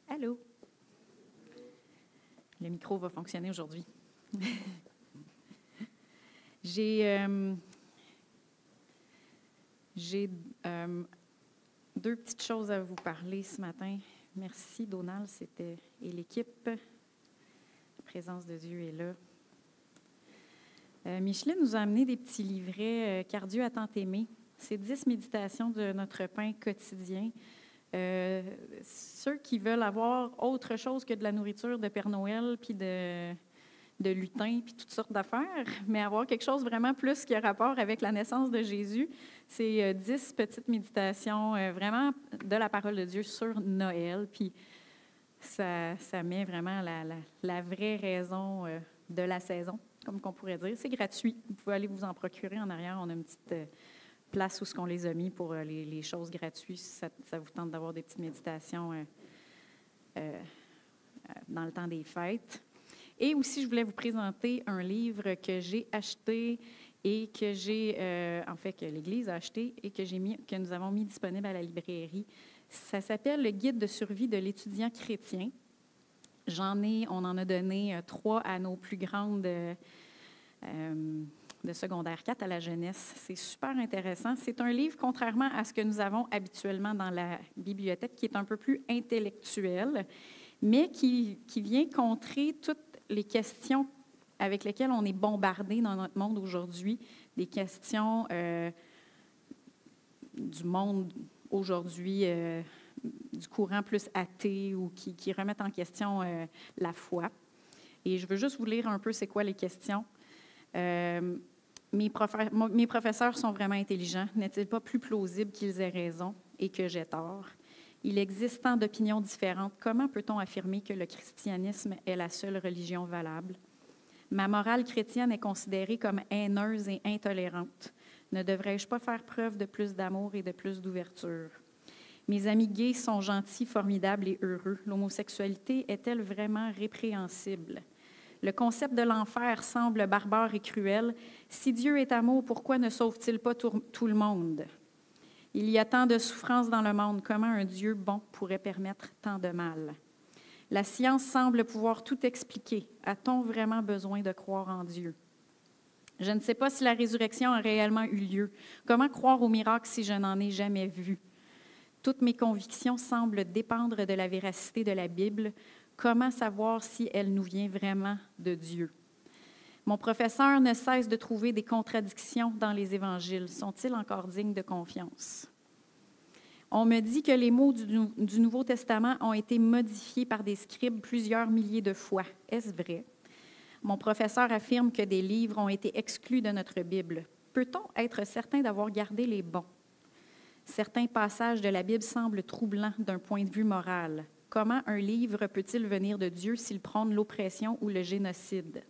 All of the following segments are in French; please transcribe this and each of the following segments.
Allô? Le micro va fonctionner aujourd'hui. J'ai deux petites choses à vous parler ce matin. Merci, Donald, et l'équipe. La présence de Dieu est là. Micheline nous a amené des petits livrets « Car Dieu a tant aimé ». C'est 10 méditations de notre pain quotidien. Ceux qui veulent avoir autre chose que de la nourriture de Père Noël, puis de lutin, puis toutes sortes d'affaires, mais avoir quelque chose vraiment plus qui a rapport avec la naissance de Jésus, c'est 10 petites méditations vraiment de la parole de Dieu sur Noël. Puis ça met vraiment la vraie raison de la saison, comme qu'on pourrait dire. C'est gratuit. Vous pouvez aller vous en procurer en arrière. On a une petite place où on les a mis pour les choses gratuites. Ça vous tente d'avoir des petites méditations dans le temps des fêtes. Et aussi, je voulais vous présenter un livre que j'ai acheté et que que l'Église a acheté et que nous avons mis disponible à la librairie. Ça s'appelle « Le guide de survie de l'étudiant chrétien ». On en a donné 3 à nos plus grandes de secondaire 4 à la jeunesse. C'est super intéressant. C'est un livre, contrairement à ce que nous avons habituellement dans la bibliothèque, qui est un peu plus intellectuel, mais qui vient contrer toutes les questions avec lesquelles on est bombardé dans notre monde aujourd'hui, des questions du monde aujourd'hui, du courant plus athée ou qui remettent en question la foi. Et je veux juste vous lire un peu c'est quoi les questions. Mes professeurs sont vraiment intelligents. N'est-il pas plus plausible qu'ils aient raison et que j'ai tort? Il existe tant d'opinions différentes. Comment peut-on affirmer que le christianisme est la seule religion valable? Ma morale chrétienne est considérée comme haineuse et intolérante. Ne devrais-je pas faire preuve de plus d'amour et de plus d'ouverture? Mes amis gays sont gentils, formidables et heureux. L'homosexualité est-elle vraiment répréhensible? Le concept de l'enfer semble barbare et cruel. Si Dieu est amour, pourquoi ne sauve-t-il pas tout le monde? Il y a tant de souffrances dans le monde. Comment un Dieu bon pourrait permettre tant de mal? La science semble pouvoir tout expliquer. A-t-on vraiment besoin de croire en Dieu? Je ne sais pas si la résurrection a réellement eu lieu. Comment croire au miracle si je n'en ai jamais vu? Toutes mes convictions semblent dépendre de la véracité de la Bible. Comment savoir si elle nous vient vraiment de Dieu? Mon professeur ne cesse de trouver des contradictions dans les évangiles. Sont-ils encore dignes de confiance? On me dit que les mots du Nouveau Testament ont été modifiés par des scribes plusieurs milliers de fois. Est-ce vrai? Mon professeur affirme que des livres ont été exclus de notre Bible. Peut-on être certain d'avoir gardé les bons? Certains passages de la Bible semblent troublants d'un point de vue moral. Comment un livre peut-il venir de Dieu s'il prône l'oppression ou le génocide?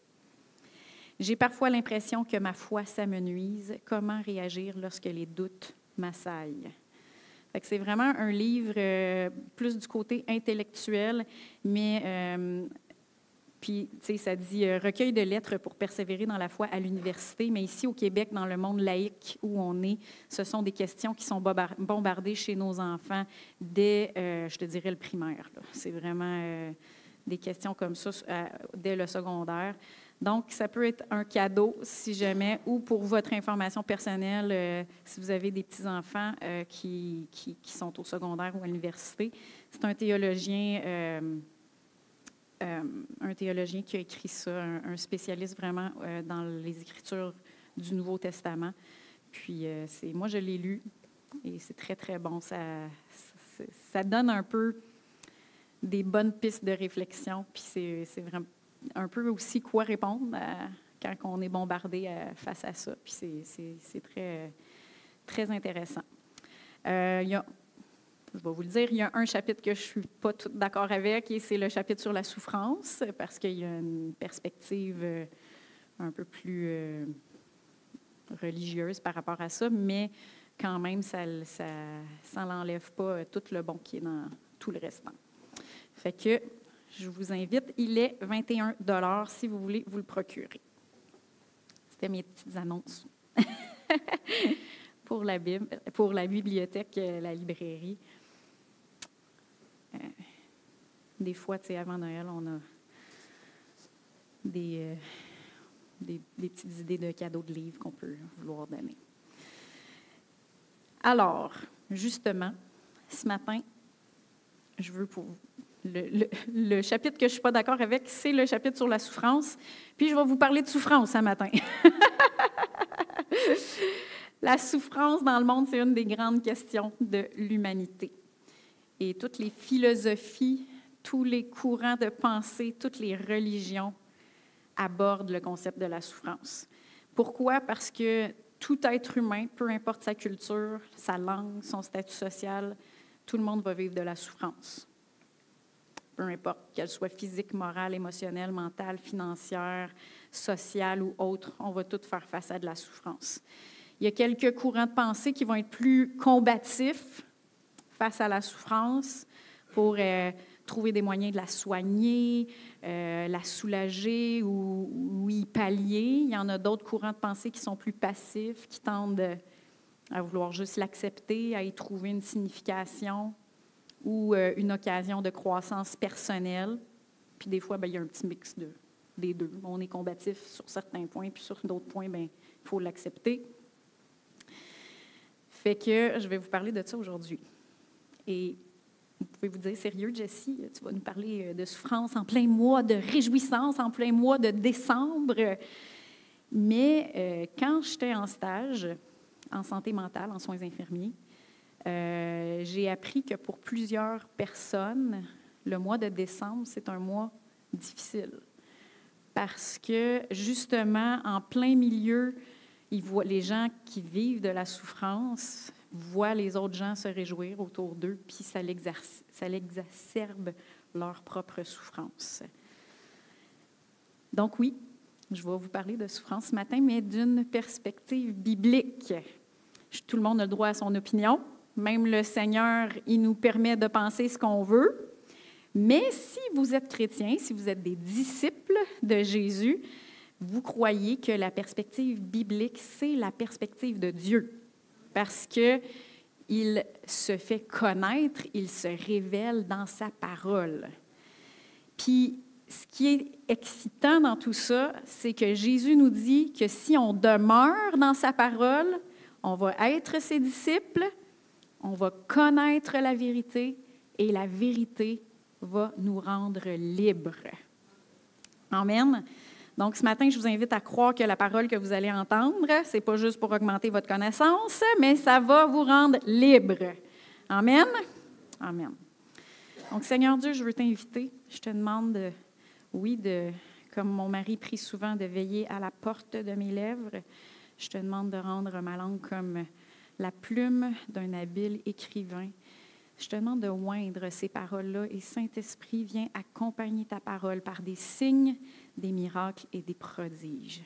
J'ai parfois l'impression que ma foi s'amenuise. Comment réagir lorsque les doutes m'assaillent? C'est vraiment un livre plus du côté intellectuel, mais puis, tu sais, ça dit recueil de lettres pour persévérer dans la foi à l'université, mais ici au Québec, dans le monde laïque où on est, ce sont des questions qui sont bombardées chez nos enfants dès, je te dirais, le primaire. C'est vraiment des questions comme ça dès le secondaire. Donc, ça peut être un cadeau, si jamais, ou pour votre information personnelle, si vous avez des petits-enfants qui sont au secondaire ou à l'université. C'est un théologien qui a écrit ça, un spécialiste vraiment dans les Écritures du Nouveau Testament. Puis, moi, je l'ai lu et c'est très, très bon. Ça donne un peu des bonnes pistes de réflexion, puis c'est vraiment un peu aussi quoi répondre quand on est bombardé face à ça. Puis c'est très, très intéressant. Je vais vous le dire, il y a un chapitre que je ne suis pas tout d'accord avec, et c'est le chapitre sur la souffrance, parce qu'il y a une perspective un peu plus religieuse par rapport à ça, mais quand même, ça n'enlève pas tout le bon qui est dans tout le restant. Fait que je vous invite, il est 21 $ si vous voulez vous le procurer. C'était mes petites annonces pour la Bible, pour la bibliothèque, la librairie. des fois, tu sais, avant Noël, on a des petites idées de cadeaux de livres qu'on peut vouloir donner. Alors, justement, ce matin, je veux pour le chapitre que je ne suis pas d'accord avec, c'est le chapitre sur la souffrance. Puis, je vais vous parler de souffrance ce matin. La souffrance dans le monde, c'est une des grandes questions de l'humanité. Et toutes les philosophies, tous les courants de pensée, toutes les religions abordent le concept de la souffrance. Pourquoi? Parce que tout être humain, peu importe sa culture, sa langue, son statut social, tout le monde va vivre de la souffrance. Peu importe, qu'elle soit physique, morale, émotionnelle, mentale, financière, sociale ou autre, on va tous faire face à de la souffrance. Il y a quelques courants de pensée qui vont être plus combatifs face à la souffrance pour trouver des moyens de la soigner, la soulager ou y pallier. Il y en a d'autres courants de pensée qui sont plus passifs, qui tendent à vouloir juste l'accepter, à y trouver une signification ou une occasion de croissance personnelle. Puis des fois, il y a un petit mix des deux. On est combatif sur certains points, puis sur d'autres points, il faut l'accepter. Fait que je vais vous parler de ça aujourd'hui. Et vous pouvez vous dire, sérieux, Jessie, tu vas nous parler de souffrance en plein mois de réjouissance, en plein mois de décembre. Mais quand j'étais en stage en santé mentale, en soins infirmiers, j'ai appris que pour plusieurs personnes, le mois de décembre, c'est un mois difficile. Parce que, justement, en plein milieu, les gens qui vivent de la souffrance voient les autres gens se réjouir autour d'eux, puis ça l'exacerbe leur propre souffrance. Donc oui, je vais vous parler de souffrance ce matin, mais d'une perspective biblique. Tout le monde a le droit à son opinion. Même le Seigneur, il nous permet de penser ce qu'on veut. Mais si vous êtes chrétien, si vous êtes des disciples de Jésus, vous croyez que la perspective biblique, c'est la perspective de Dieu. Parce qu'il se fait connaître, il se révèle dans sa parole. Puis, ce qui est excitant dans tout ça, c'est que Jésus nous dit que si on demeure dans sa parole, on va être ses disciples, on va connaître la vérité et la vérité va nous rendre libres. Amen. Donc, ce matin, je vous invite à croire que la parole que vous allez entendre, ce n'est pas juste pour augmenter votre connaissance, mais ça va vous rendre libre. Amen. Amen. Donc, Seigneur Dieu, je veux t'inviter. Je te demande, comme mon mari prie souvent, de veiller à la porte de mes lèvres. Je te demande de rendre ma langue comme la plume d'un habile écrivain. Je te demande de oindre ces paroles-là et Saint-Esprit, viens accompagner ta parole par des signes, des miracles et des prodiges.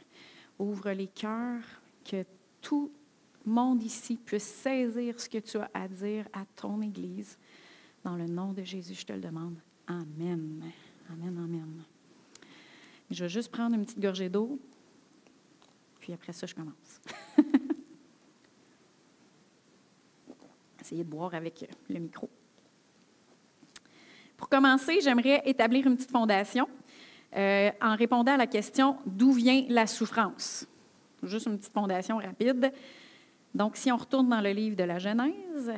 Ouvre les cœurs, que tout le monde ici puisse saisir ce que tu as à dire à ton Église. Dans le nom de Jésus, je te le demande. Amen. Amen, amen. Je vais juste prendre une petite gorgée d'eau, puis après ça, je commence. Essayez de boire avec le micro. Pour commencer, j'aimerais établir une petite fondation en répondant à la question « D'où vient la souffrance? » Juste une petite fondation rapide. Donc, si on retourne dans le livre de la Genèse,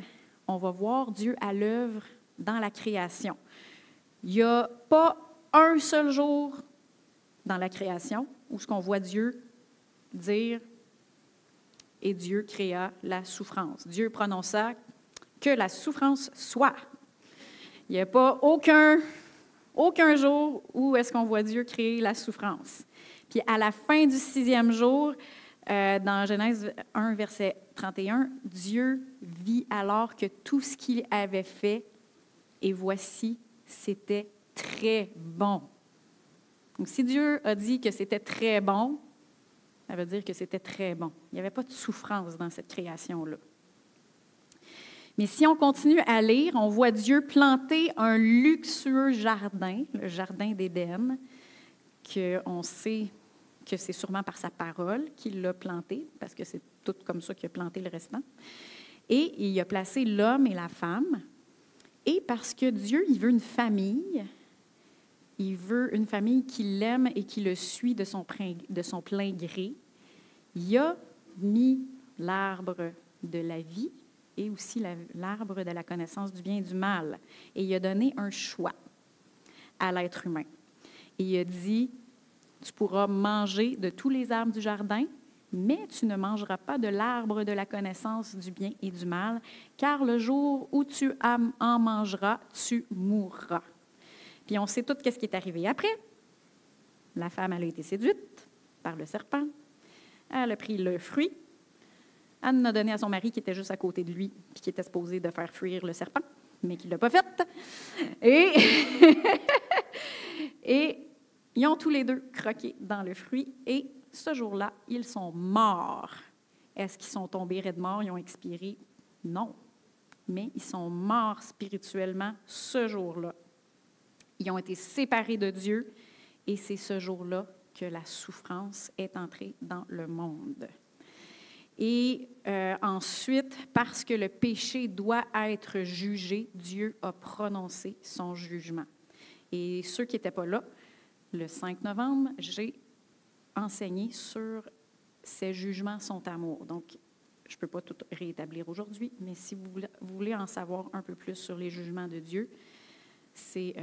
on va voir Dieu à l'œuvre dans la création. Il n'y a pas un seul jour dans la création où ce qu'on voit Dieu dire « Et Dieu créa la souffrance ». Dieu prononça « Que la souffrance soit ». Il n'y a pas aucun jour où est-ce qu'on voit Dieu créer la souffrance. Puis à la fin du 6e jour, dans Genèse 1, verset 31, Dieu vit alors que tout ce qu'il avait fait, et voici, c'était très bon. Donc si Dieu a dit que c'était très bon, ça veut dire que c'était très bon. Il n'y avait pas de souffrance dans cette création-là. Mais si on continue à lire, on voit Dieu planter un luxueux jardin, le jardin d'Éden, qu'on sait que c'est sûrement par sa parole qu'il l'a planté, parce que c'est tout comme ça qu'il a planté le restant. Et il a placé l'homme et la femme. Et parce que Dieu, il veut une famille, Il veut une famille qui l'aime et qui le suit de son plein gré. Il a mis l'arbre de la vie et aussi l'arbre de la connaissance du bien et du mal. Et il a donné un choix à l'être humain. Et il a dit, tu pourras manger de tous les arbres du jardin, mais tu ne mangeras pas de l'arbre de la connaissance du bien et du mal, car le jour où tu en mangeras, tu mourras. Puis on sait tout ce qui est arrivé après. La femme, elle a été séduite par le serpent. Elle a pris le fruit. Elle en a donné à son mari qui était juste à côté de lui, puis qui était supposé de faire fuir le serpent, mais qui ne l'a pas fait. Et ils ont tous les deux croqué dans le fruit, et ce jour-là, ils sont morts. Est-ce qu'ils sont tombés raides morts, ils ont expiré? Non. Mais ils sont morts spirituellement ce jour-là. Ils ont été séparés de Dieu, et c'est ce jour-là que la souffrance est entrée dans le monde. Et ensuite, parce que le péché doit être jugé, Dieu a prononcé son jugement. Et ceux qui n'étaient pas là, le 5 novembre, j'ai enseigné sur « Ces jugements sont amour ». Donc, je ne peux pas tout réétablir aujourd'hui, mais si vous voulez en savoir un peu plus sur les jugements de Dieu, c'est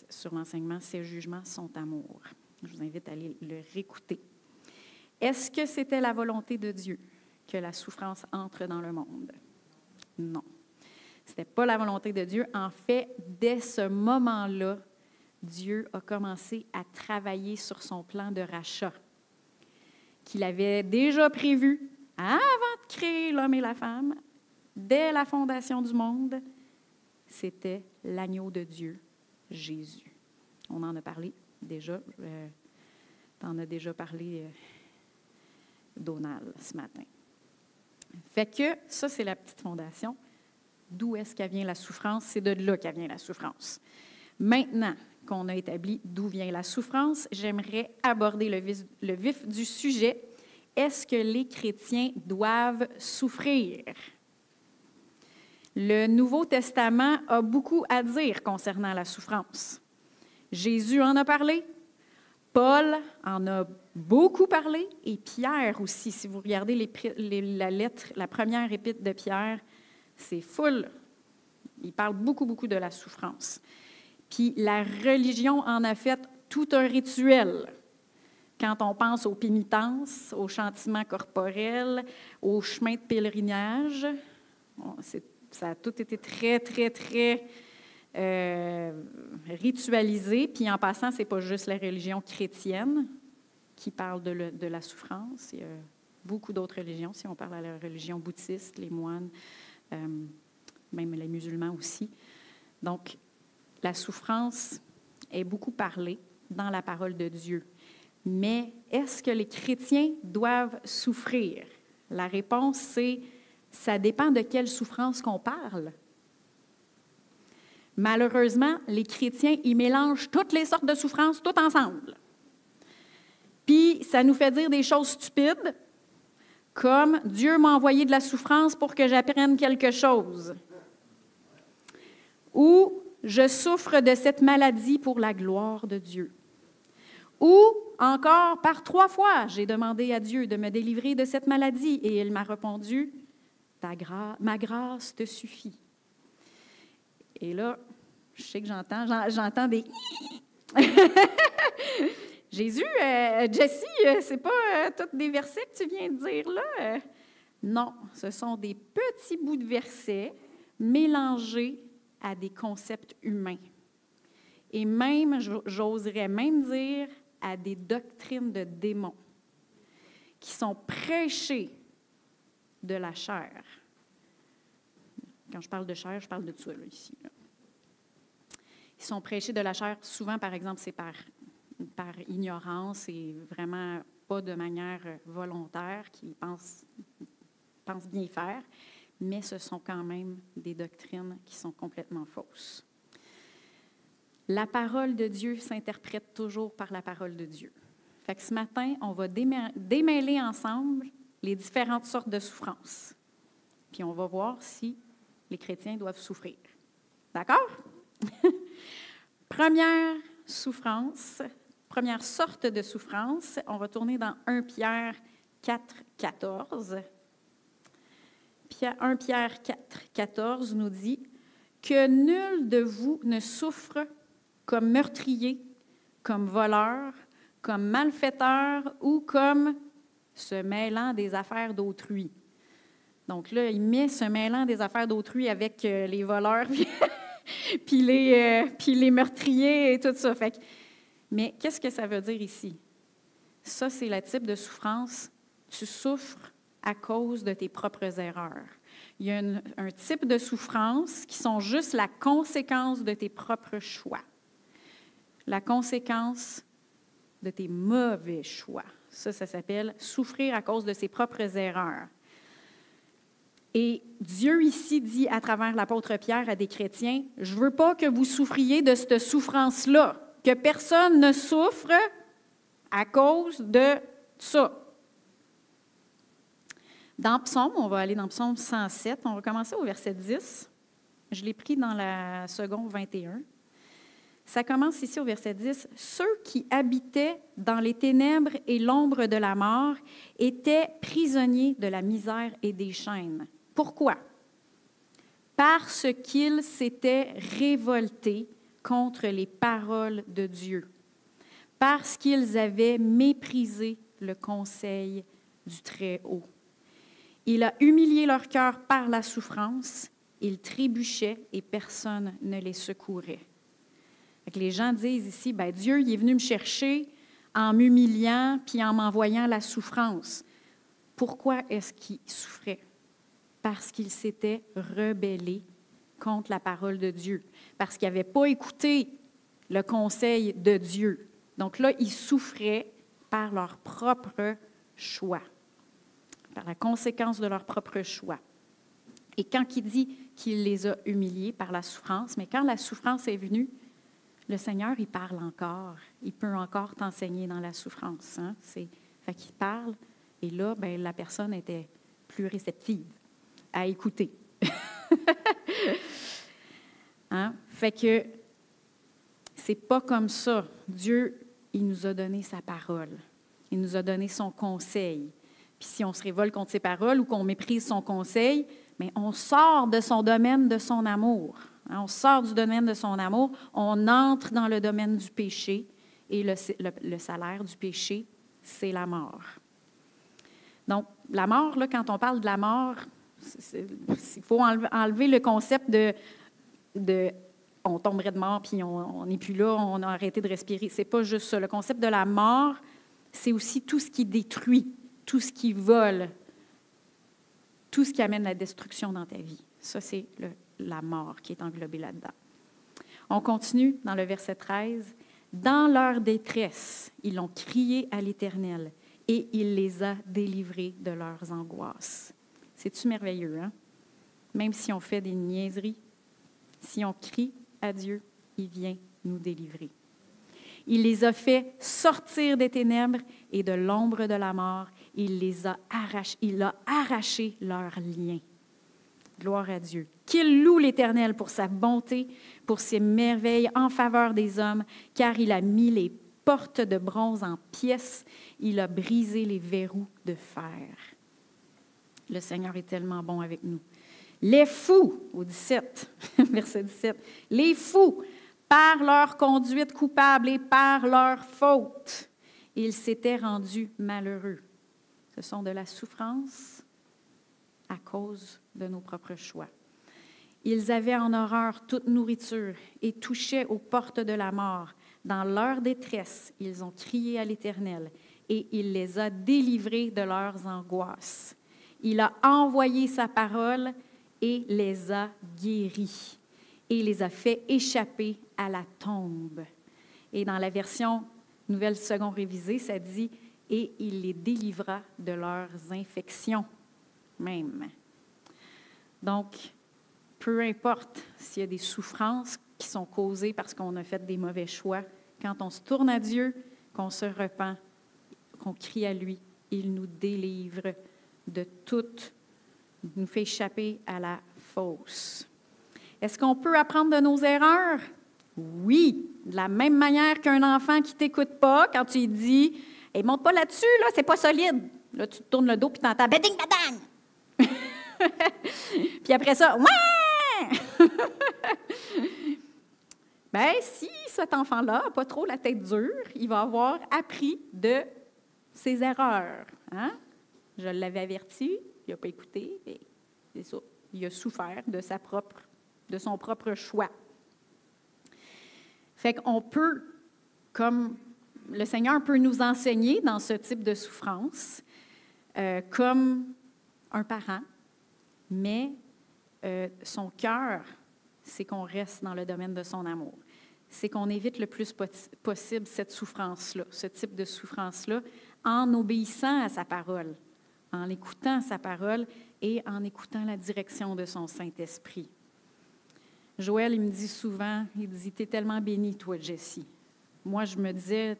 sur l'enseignement « Ces jugements sont amour ». Je vous invite à aller le réécouter. Est-ce que c'était la volonté de Dieu que la souffrance entre dans le monde? Non. Ce n'était pas la volonté de Dieu. En fait, dès ce moment-là, Dieu a commencé à travailler sur son plan de rachat qu'il avait déjà prévu avant de créer l'homme et la femme, dès la fondation du monde. C'était l'agneau de Dieu, Jésus. On en a parlé déjà. Tu en as déjà parlé, Donald, ce matin. Fait que ça, c'est la petite fondation. D'où est-ce qu'elle vient la souffrance? C'est de là qu'elle vient la souffrance. Maintenant qu'on a établi d'où vient la souffrance, j'aimerais aborder le vif du sujet. Est-ce que les chrétiens doivent souffrir? Le Nouveau Testament a beaucoup à dire concernant la souffrance. Jésus en a parlé, Paul en a beaucoup parlé, et Pierre aussi. Si vous regardez la première épître de Pierre, c'est full. Il parle beaucoup, beaucoup de la souffrance. Puis la religion en a fait tout un rituel. Quand on pense aux pénitences, aux châtiments corporels, aux chemins de pèlerinage, ça a tout été très, très, très ritualisé. Puis en passant, ce n'est pas juste la religion chrétienne qui parle de la souffrance. Il y a beaucoup d'autres religions. Si on parle à la religion bouddhiste, les moines, même les musulmans aussi. Donc, la souffrance est beaucoup parlée dans la parole de Dieu. Mais est-ce que les chrétiens doivent souffrir? La réponse, c'est ça dépend de quelle souffrance qu'on parle. Malheureusement, les chrétiens, ils mélangent toutes les sortes de souffrances, toutes ensemble. Puis, ça nous fait dire des choses stupides, comme « Dieu m'a envoyé de la souffrance pour que j'apprenne quelque chose » ou « Je souffre de cette maladie pour la gloire de Dieu » ou encore, par 3 fois, j'ai demandé à Dieu de me délivrer de cette maladie et il m'a répondu « Ma grâce te suffit ». Et là, je sais que j'entends des Jésus, Jessie, c'est pas tous des versets que tu viens de dire là. Non, ce sont des petits bouts de versets mélangés à des concepts humains. Et même, j'oserais même dire, à des doctrines de démons qui sont prêchées de la chair. Quand je parle de chair, je parle de ça, là, ici. Là. Ils sont prêchés de la chair. Souvent, par exemple, c'est par ignorance et vraiment pas de manière volontaire, qu'ils pensent bien faire, mais ce sont quand même des doctrines qui sont complètement fausses. La parole de Dieu s'interprète toujours par la parole de Dieu. Fait que ce matin, on va démêler ensemble les différentes sortes de souffrances. Puis on va voir si les chrétiens doivent souffrir. D'accord? Première souffrance, première sorte de souffrance, on va tourner dans 1 Pierre 4, 14. 1 Pierre 4, 14 nous dit « Que nul de vous ne souffre comme meurtrier, comme voleur, comme malfaiteur ou comme se mêlant des affaires d'autrui. » Donc là, il met se mêlant des affaires d'autrui avec les voleurs, puis les meurtriers et tout ça. Mais qu'est-ce que ça veut dire ici? Ça, c'est le type de souffrance. Tu souffres à cause de tes propres erreurs. Il y a un type de souffrance qui sont juste la conséquence de tes propres choix. La conséquence de tes mauvais choix. Ça s'appelle souffrir à cause de ses propres erreurs. Et Dieu ici dit à travers l'apôtre Pierre à des chrétiens, « Je ne veux pas que vous souffriez de cette souffrance-là, que personne ne souffre à cause de ça. » Dans Psaume, on va aller dans Psaume 107, on va commencer au verset 10. Je l'ai pris dans la seconde 21. Ça commence ici au verset 10. « Ceux qui habitaient dans les ténèbres et l'ombre de la mort étaient prisonniers de la misère et des chaînes. » Pourquoi? Parce qu'ils s'étaient révoltés contre les paroles de Dieu, parce qu'ils avaient méprisé le conseil du Très-Haut. Il a humilié leur cœur par la souffrance, ils trébuchaient et personne ne les secourait. Les gens disent ici, bien, Dieu il est venu me chercher en m'humiliant puis en m'envoyant la souffrance. Pourquoi est-ce qu'il souffrait? Parce qu'il s'était rebellé contre la parole de Dieu, parce qu'il n'avait pas écouté le conseil de Dieu. Donc là, ils souffraient par leur propre choix, par la conséquence de leur propre choix. Et quand il dit qu'il les a humiliés par la souffrance, mais quand la souffrance est venue, le Seigneur, il parle encore. Il peut encore t'enseigner dans la souffrance. Hein? Fait qu'il parle, et là, bien, la personne était plus réceptive à écouter. Hein? Fait que c'est pas comme ça. Dieu, il nous a donné sa parole. Il nous a donné son conseil. Puis si on se révolte contre ses paroles ou qu'on méprise son conseil, mais on sort de son domaine de son amour. Hein? On sort du domaine de son amour, on entre dans le domaine du péché, et le salaire du péché, c'est la mort. Donc, la mort, là, quand on parle de la mort, il faut enlever le concept de on tomberait de mort, puis on n'est plus là, on a arrêté de respirer. Ce n'est pas juste ça. Le concept de la mort, c'est aussi tout ce qui détruit, tout ce qui vole, tout ce qui amène la destruction dans ta vie. Ça, c'est la mort qui est englobée là-dedans. On continue dans le verset 13. « Dans leur détresse, ils ont crié à l'Éternel, et il les a délivrés de leurs angoisses. » C'est-tu merveilleux, hein? Même si on fait des niaiseries, si on crie à Dieu, il vient nous délivrer. Il les a fait sortir des ténèbres et de l'ombre de la mort. Il a arraché leurs liens. Gloire à Dieu. Qu'il loue l'Éternel pour sa bonté, pour ses merveilles en faveur des hommes, car il a mis les portes de bronze en pièces, il a brisé les verrous de fer. Le Seigneur est tellement bon avec nous. Les fous, au 17, verset 17, les fous, par leur conduite coupable et par leur faute, ils s'étaient rendus malheureux. Ce sont de la souffrance à cause de nos propres choix. Ils avaient en horreur toute nourriture et touchaient aux portes de la mort. Dans leur détresse, ils ont crié à l'Éternel et il les a délivrés de leurs angoisses. Il a envoyé sa parole et les a guéris et les a fait échapper à la tombe. Et dans la version Nouvelle Seconde Révisée, ça dit « Et il les délivra de leurs infections même. » Donc, peu importe s'il y a des souffrances qui sont causées parce qu'on a fait des mauvais choix, quand on se tourne à Dieu, qu'on se repent, qu'on crie à lui, il nous délivre de tout, nous fait échapper à la fosse. Est-ce qu'on peut apprendre de nos erreurs? Oui, de la même manière qu'un enfant qui ne t'écoute pas, quand tu lui dis « Hey, monte pas là-dessus, là, c'est pas solide ». Là, tu te tournes le dos puis tu entends « Beding, badang ». Puis après ça « Ouais! » Bien, si cet enfant-là n'a pas trop la tête dure, il va avoir appris de ses erreurs. Hein? Je l'avais averti, il n'a pas écouté, et c'est ça. Il a souffert de son propre choix. Fait qu'on peut, comme le Seigneur peut nous enseigner dans ce type de souffrance, comme un parent, mais son cœur, c'est qu'on reste dans le domaine de son amour. C'est qu'on évite le plus possible cette souffrance-là, ce type de souffrance-là, en obéissant à sa parole, en écoutant sa parole et en écoutant la direction de son Saint-Esprit. Joël, il me dit souvent, il dit « T'es tellement bénie, toi, Jessie. » Moi, je me disais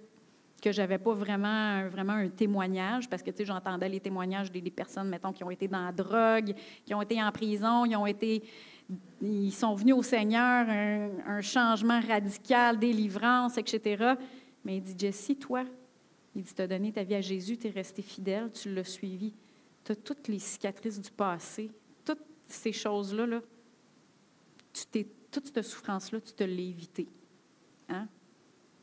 que je n'avais pas vraiment un témoignage, parce que, tu sais, j'entendais les témoignages des personnes, mettons, qui ont été dans la drogue, qui ont été en prison, ils sont venus au Seigneur, un changement radical, délivrance, etc. Mais il dit « Jessie, toi, il dit, tu as donné ta vie à Jésus, tu es resté fidèle, tu l'as suivi. Tu as toutes les cicatrices du passé, toutes ces choses-là, là, toute cette souffrance-là, tu te l'as évitée. Hein?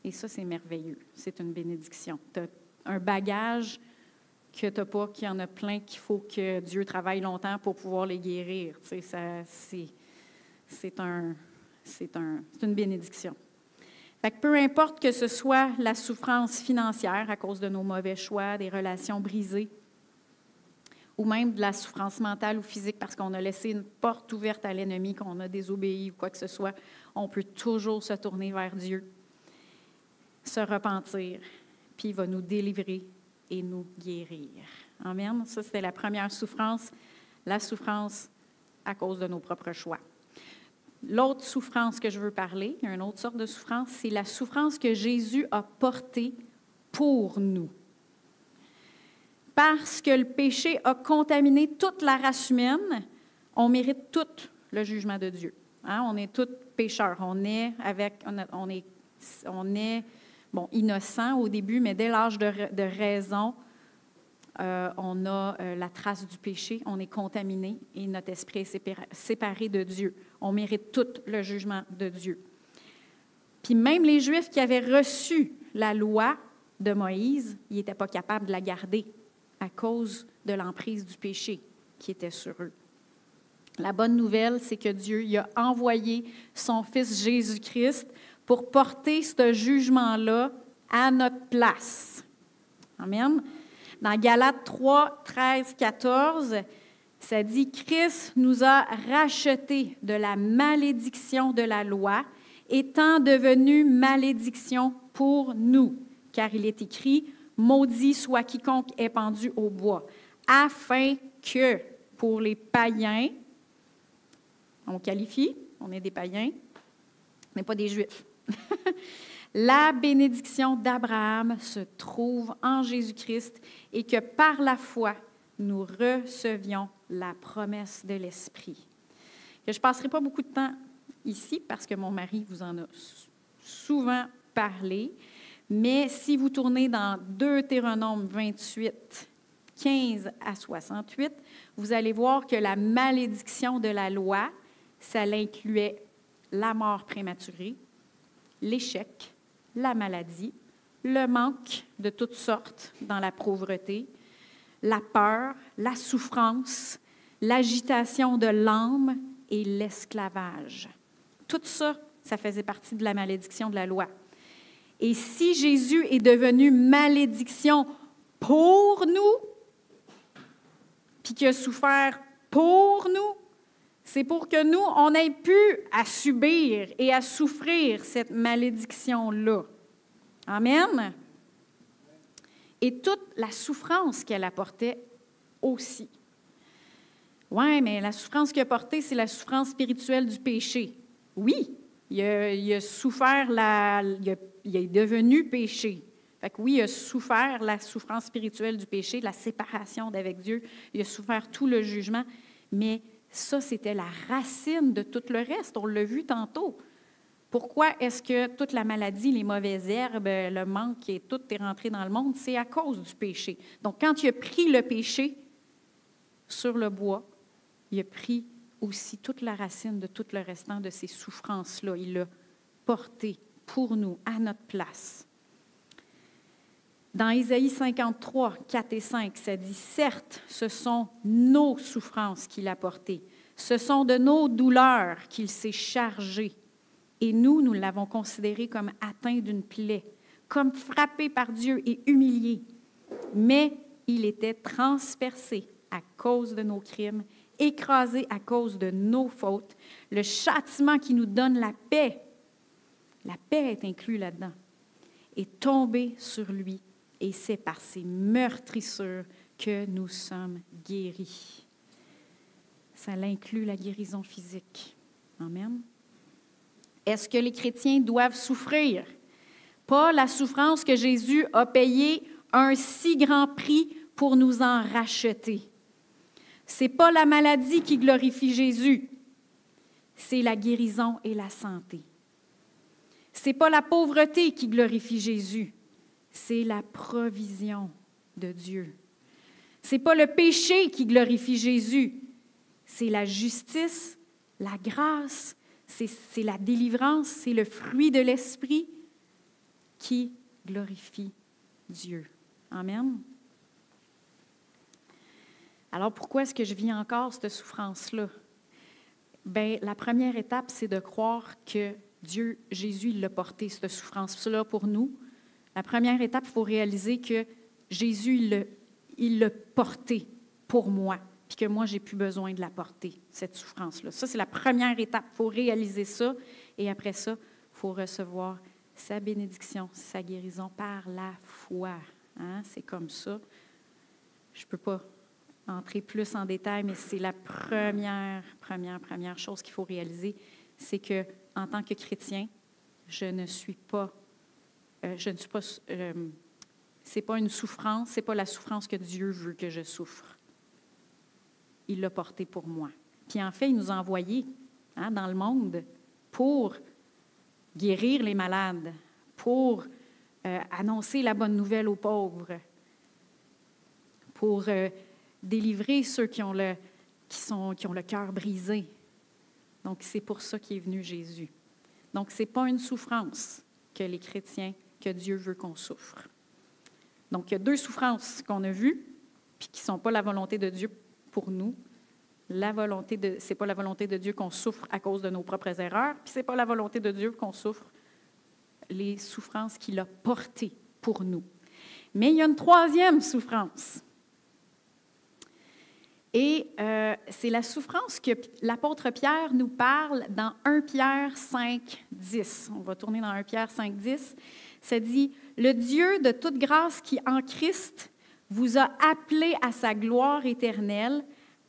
Et ça, c'est merveilleux. C'est une bénédiction. Tu as un bagage que tu n'as pas, qu'il y en a plein, qu'il faut que Dieu travaille longtemps pour pouvoir les guérir. Tu sais, c'est une bénédiction. Fait que peu importe que ce soit la souffrance financière à cause de nos mauvais choix, des relations brisées, ou même de la souffrance mentale ou physique parce qu'on a laissé une porte ouverte à l'ennemi, qu'on a désobéi ou quoi que ce soit, on peut toujours se tourner vers Dieu, se repentir, puis il va nous délivrer et nous guérir. Amen. Ça, c'était la première souffrance, la souffrance à cause de nos propres choix. L'autre souffrance que je veux parler, il y a une autre sorte de souffrance, c'est la souffrance que Jésus a portée pour nous. Parce que le péché a contaminé toute la race humaine, on mérite tout le jugement de Dieu. Hein? On est tous pécheurs. On est innocent au début, mais dès l'âge de raison, on a la trace du péché, on est contaminé et notre esprit est séparé de Dieu. On mérite tout le jugement de Dieu. Puis même les Juifs qui avaient reçu la loi de Moïse, ils n'étaient pas capables de la garder à cause de l'emprise du péché qui était sur eux. La bonne nouvelle, c'est que Dieu il a envoyé son Fils Jésus-Christ pour porter ce jugement-là à notre place. Amen. Dans Galates 3, 13, 14, ça dit « Christ nous a rachetés de la malédiction de la loi, étant devenu malédiction pour nous. Car il est écrit « Maudit soit quiconque est pendu au bois. » Afin que, pour les païens, on qualifie, on est des païens, on n'est pas des Juifs. La bénédiction d'Abraham se trouve en Jésus-Christ et que par la foi, nous recevions la promesse de l'Esprit. Je ne passerai pas beaucoup de temps ici parce que mon mari vous en a souvent parlé, mais si vous tournez dans Deutéronome 28, 15 à 68, vous allez voir que la malédiction de la loi, ça l'incluait la mort prématurée, l'échec, la maladie, le manque de toutes sortes dans la pauvreté, la peur, la souffrance, l'agitation de l'âme et l'esclavage. Tout ça, ça faisait partie de la malédiction de la loi. Et si Jésus est devenu malédiction pour nous, puis qu'il a souffert pour nous, c'est pour que nous, on ait pu à subir et à souffrir cette malédiction-là. Amen. Et toute la souffrance qu'elle apportait aussi. Oui, mais la souffrance qu'il a portée, c'est la souffrance spirituelle du péché. Oui, il a souffert, il est devenu péché. Fait que oui, il a souffert la souffrance spirituelle du péché, la séparation d'avec Dieu. Il a souffert tout le jugement, mais ça, c'était la racine de tout le reste. On l'a vu tantôt. Pourquoi est-ce que toute la maladie, les mauvaises herbes, le manque et tout est rentré dans le monde? C'est à cause du péché. Donc, quand il a pris le péché sur le bois, il a pris aussi toute la racine de tout le restant de ces souffrances-là. Il l'a porté pour nous, à notre place. Dans Ésaïe 53, 4 et 5, ça dit « Certes, ce sont nos souffrances qu'il a portées. Ce sont de nos douleurs qu'il s'est chargé. Et nous l'avons considéré comme atteint d'une plaie, comme frappé par Dieu et humilié. Mais il était transpercé à cause de nos crimes, écrasé à cause de nos fautes. Le châtiment qui nous donne la paix est inclus là-dedans, est tombé sur lui. Et c'est par ses meurtrissures que nous sommes guéris. » Ça inclut la guérison physique. Amen. Est-ce que les chrétiens doivent souffrir? Pas la souffrance que Jésus a payée un si grand prix pour nous en racheter. Ce n'est pas la maladie qui glorifie Jésus, c'est la guérison et la santé. Ce n'est pas la pauvreté qui glorifie Jésus, c'est la provision de Dieu. Ce n'est pas le péché qui glorifie Jésus, c'est la justice, la grâce, c'est la délivrance, c'est le fruit de l'Esprit qui glorifie Dieu. Amen. Alors, pourquoi est-ce que je vis encore cette souffrance-là? Bien, la première étape, c'est de croire que Dieu, Jésus, il l'a porté, cette souffrance-là pour nous. La première étape, il faut réaliser que Jésus, il l'a porté pour moi, puis que moi, je n'ai plus besoin de la porter, cette souffrance-là. Ça, c'est la première étape. Il faut réaliser ça, et après ça, il faut recevoir sa bénédiction, sa guérison par la foi. Hein? C'est comme ça. Je ne peux pas entrer plus en détail, mais c'est la première chose qu'il faut réaliser, c'est que en tant que chrétien, c'est pas une souffrance, c'est pas la souffrance que Dieu veut que je souffre. Il l'a porté pour moi. Puis en fait, il nous a envoyés dans le monde pour guérir les malades, pour annoncer la bonne nouvelle aux pauvres, pour délivrer ceux qui ont le cœur brisé. Donc, c'est pour ça qu'est venu Jésus. Donc, ce n'est pas une souffrance que les chrétiens, que Dieu veut qu'on souffre. Donc, il y a deux souffrances qu'on a vues, puis qui ne sont pas la volonté de Dieu pour nous. Ce n'est pas la volonté de Dieu qu'on souffre à cause de nos propres erreurs, puis ce n'est pas la volonté de Dieu qu'on souffre les souffrances qu'il a portées pour nous. Mais il y a une troisième souffrance. Et c'est la souffrance que l'apôtre Pierre nous parle dans 1 Pierre 5, 10. On va tourner dans 1 Pierre 5, 10. Ça dit « Le Dieu de toute grâce qui, en Christ, vous a appelé à sa gloire éternelle,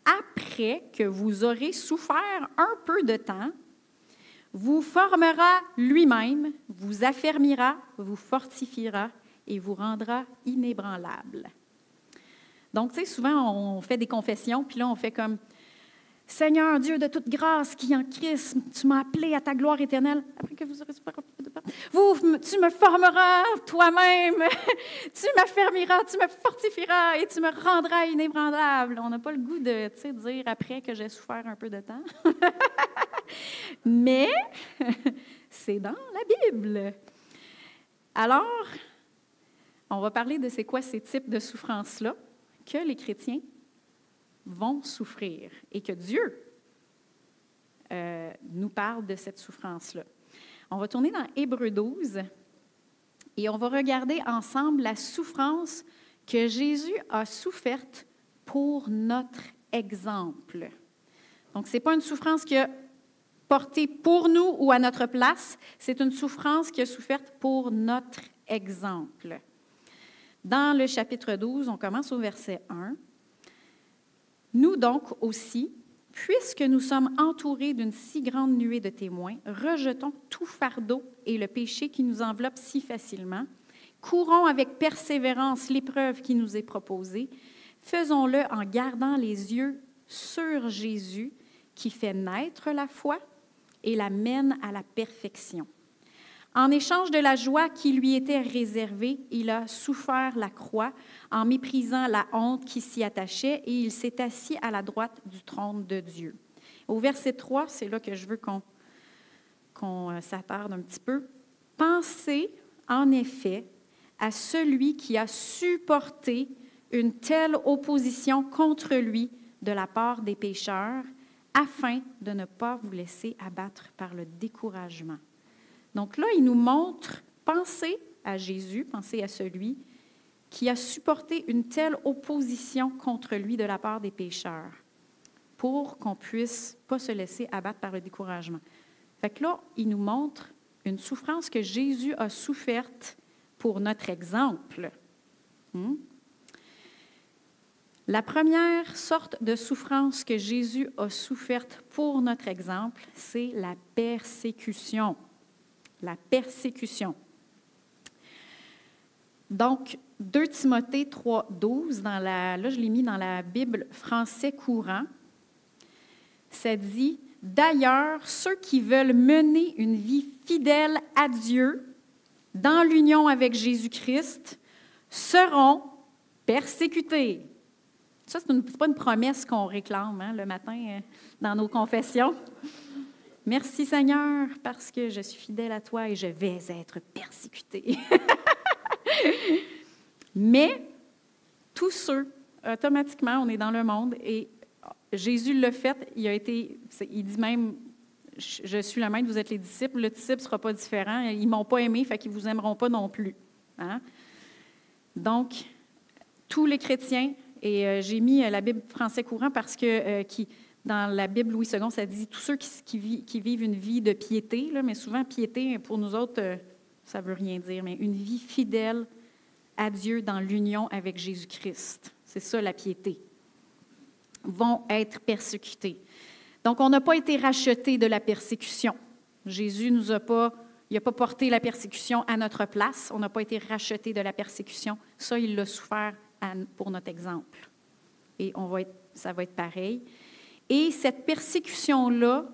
après que vous aurez souffert un peu de temps, vous formera lui-même, vous affermira, vous fortifiera et vous rendra inébranlable. » Donc, tu sais, souvent, on fait des confessions, puis là, on fait comme « Seigneur Dieu de toute grâce qui en Christ, tu m'as appelé à ta gloire éternelle. Après que vous aurez souffert un peu de temps, tu me formeras toi-même, tu m'affermiras, tu me fortifieras et tu me rendras inébranlable. » On n'a pas le goût de dire après que j'ai souffert un peu de temps. Mais c'est dans la Bible. Alors, on va parler de c'est quoi ces types de souffrances-là que les chrétiens vont souffrir et que Dieu nous parle de cette souffrance-là. On va tourner dans Hébreux 12 et on va regarder ensemble la souffrance que Jésus a soufferte pour notre exemple. Donc, ce n'est pas une souffrance qu'il a portée pour nous ou à notre place, c'est une souffrance qu'il a soufferte pour notre exemple. Dans le chapitre 12, on commence au verset 1. « Nous donc aussi, puisque nous sommes entourés d'une si grande nuée de témoins, rejetons tout fardeau et le péché qui nous enveloppe si facilement, courons avec persévérance l'épreuve qui nous est proposée, faisons-le en gardant les yeux sur Jésus, qui fait naître la foi et la mène à la perfection. En échange de la joie qui lui était réservée, il a souffert la croix en méprisant la honte qui s'y attachait et il s'est assis à la droite du trône de Dieu. Au verset 3, c'est là que je veux qu'on s'attarde un petit peu. Pensez en effet à celui qui a supporté une telle opposition contre lui de la part des pécheurs, afin de ne pas vous laisser abattre par le découragement. Donc là, il nous montre, pensez à Jésus, pensez à celui qui a supporté une telle opposition contre lui de la part des pécheurs, pour qu'on ne puisse pas se laisser abattre par le découragement. Fait que là, il nous montre une souffrance que Jésus a soufferte pour notre exemple. La première sorte de souffrance que Jésus a soufferte pour notre exemple, c'est la persécution. La persécution. Donc, 2 Timothée 3,12, là je l'ai mis dans la Bible français courant, ça dit « D'ailleurs, ceux qui veulent mener une vie fidèle à Dieu dans l'union avec Jésus-Christ seront persécutés. » Ça, ce n'est pas une promesse qu'on réclame le matin dans nos confessions. Merci Seigneur, parce que je suis fidèle à toi et je vais être persécuté. Mais tous ceux, automatiquement, on est dans le monde et Jésus l'a fait, il dit même, je suis le maître, vous êtes les disciples, le disciple ne sera pas différent, ils ne m'ont pas aimé, fait qu'ils ne vous aimeront pas non plus. Hein? Donc, tous les chrétiens, et j'ai mis la Bible français courant parce que dans la Bible Louis II, ça dit tous ceux qui vivent une vie de piété, là, mais souvent piété, pour nous autres, ça ne veut rien dire, mais une vie fidèle à Dieu dans l'union avec Jésus-Christ. C'est ça la piété. Vont être persécutés. Donc, on n'a pas été rachetés de la persécution. Jésus n'a pas porté la persécution à notre place. On n'a pas été rachetés de la persécution. Ça, il l'a souffert pour notre exemple. Et ça va être pareil. Et cette persécution-là,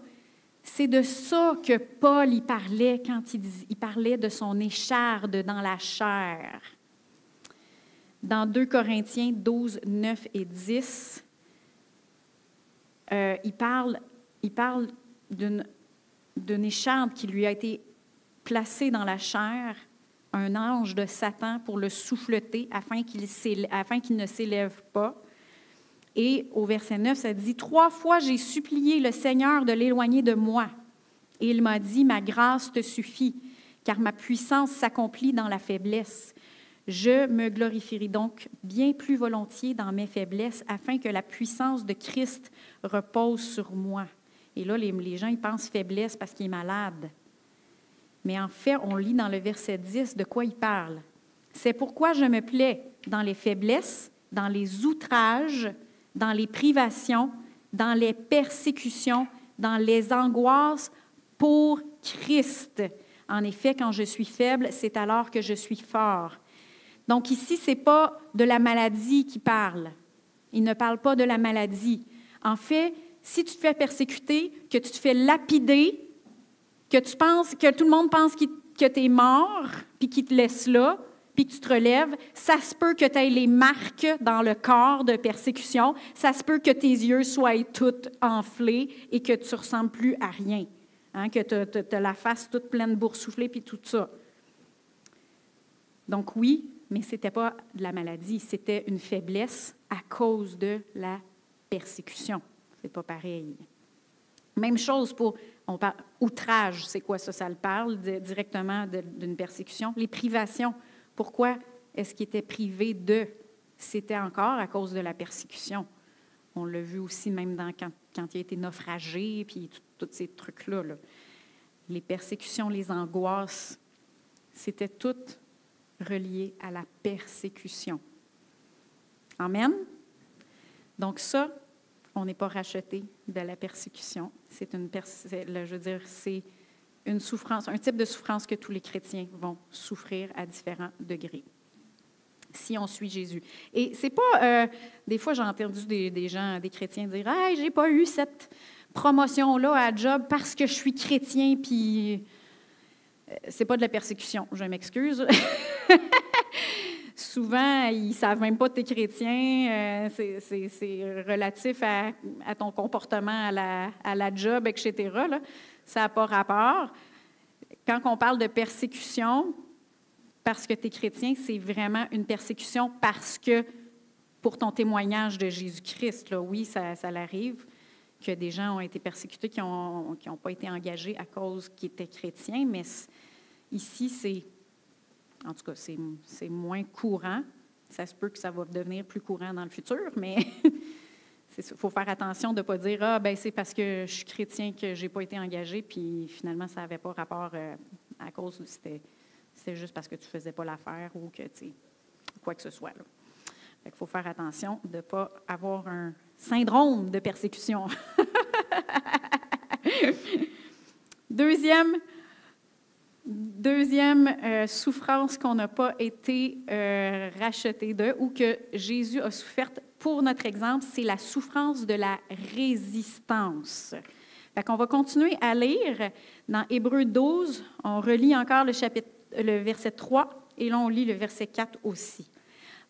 c'est de ça que Paul y parlait quand il parlait de son écharde dans la chair. Dans 2 Corinthiens 12, 9 et 10, il parle d'une écharde qui lui a été placée dans la chair, un ange de Satan pour le souffleter afin qu'il ne s'élève pas. Et au verset 9, ça dit « 3 fois j'ai supplié le Seigneur de l'éloigner de moi. Et il m'a dit, ma grâce te suffit, car ma puissance s'accomplit dans la faiblesse. Je me glorifierai donc bien plus volontiers dans mes faiblesses, afin que la puissance de Christ repose sur moi. » Et là, les gens, ils pensent faiblesse parce qu'il est malade. Mais en fait, on lit dans le verset 10 de quoi il parle. « C'est pourquoi je me plais dans les faiblesses, dans les outrages, dans les privations, dans les persécutions, dans les angoisses pour Christ. En effet, quand je suis faible, c'est alors que je suis fort. » Donc ici, ce n'est pas de la maladie qu'il parle. Il ne parle pas de la maladie. En fait, si tu te fais persécuter, que tu te fais lapider, que tout le monde pense que tu es mort, puis qu'il te laisse là, puis que tu te relèves, ça se peut que tu aies les marques dans le corps de persécution, ça se peut que tes yeux soient tous enflés et que tu ne ressembles plus à rien, hein, que tu as la face toute pleine de boursouflés puis tout ça. Donc oui, mais ce n'était pas de la maladie, c'était une faiblesse à cause de la persécution. Ce n'est pas pareil. Même chose on parle outrage, c'est quoi ça? Ça le parle directement d'une persécution. Les privations, pourquoi est-ce qu'il était privé de? C'était encore à cause de la persécution. On l'a vu aussi même quand il a été naufragé, puis tous ces trucs-là. Là. Les persécutions, les angoisses, c'était tout relié à la persécution. Amen? Donc ça, on n'est pas racheté de la persécution. C'est une souffrance, un type de souffrance que tous les chrétiens vont souffrir à différents degrés, si on suit Jésus. Et c'est pas... des fois, j'ai entendu des gens, des chrétiens dire « Hey, j'ai pas eu cette promotion-là à job parce que je suis chrétien, puis c'est pas de la persécution, je m'excuse. Souvent, ils ne savent même pas que tu es chrétien, c'est relatif à ton comportement à la job, etc. Là. Ça n'a pas rapport. Quand on parle de persécution, parce que tu es chrétien, c'est vraiment une persécution parce que pour ton témoignage de Jésus-Christ, là, oui, ça l'arrive que des gens ont été persécutés qui n'ont pas été engagés à cause qu'ils étaient chrétiens, mais ici, en tout cas, c'est moins courant. Ça se peut que ça va devenir plus courant dans le futur, mais il faut faire attention de ne pas dire « Ah, ben c'est parce que je suis chrétien que je n'ai pas été engagé, puis finalement, ça n'avait pas rapport à cause, c'était juste parce que tu ne faisais pas l'affaire ou que, tu sais, quoi que ce soit. » Il faut faire attention de ne pas avoir un syndrome de persécution. Deuxième souffrance qu'on n'a pas été racheté de ou que Jésus a soufferte pour notre exemple, c'est la souffrance de la résistance. Fait qu'on va continuer à lire dans Hébreux 12. On relit encore le verset 3 et là on lit le verset 4 aussi.